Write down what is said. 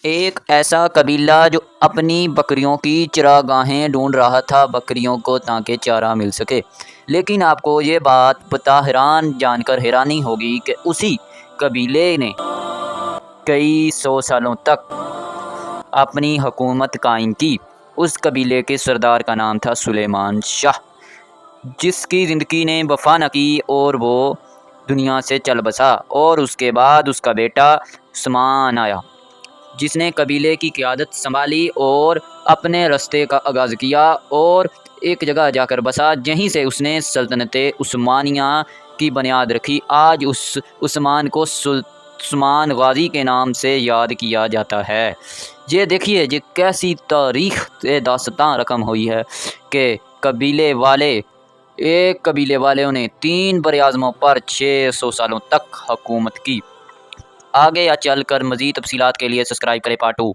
ایک ایسا قبیلہ جو اپنی بکریوں کی چراگاہیں ڈھونڈ رہا تھا، بکریوں کو تاکہ چارہ مل سکے۔ لیکن آپ کو یہ بات جان کر حیرانی ہوگی کہ اسی قبیلے نے کئی سو سالوں تک اپنی حکومت قائم کی۔ اس قبیلے کے سردار کا نام تھا سلیمان شاہ، جس کی زندگی نے وفا نہ کی اور وہ دنیا سے چل بسا۔ اور اس کے بعد اس کا بیٹا عثمان آیا، جس نے قبیلے کی قیادت سنبھالی اور اپنے راستے کا آغاز کیا اور ایک جگہ جا کر بسا، جہیں سے اس نے سلطنت عثمانیہ کی بنیاد رکھی۔ آج اس عثمان کو عثمان غازی کے نام سے یاد کیا جاتا ہے۔ یہ دیکھیے یہ کیسی تاریخ داستاں رقم ہوئی ہے کہ ایک قبیلے والوں نے 3 براعظموں پر 600 سالوں تک حکومت کی۔ آگے چل کر مزید تفصیلات کے لیے سبسکرائب کریں پارٹ 2۔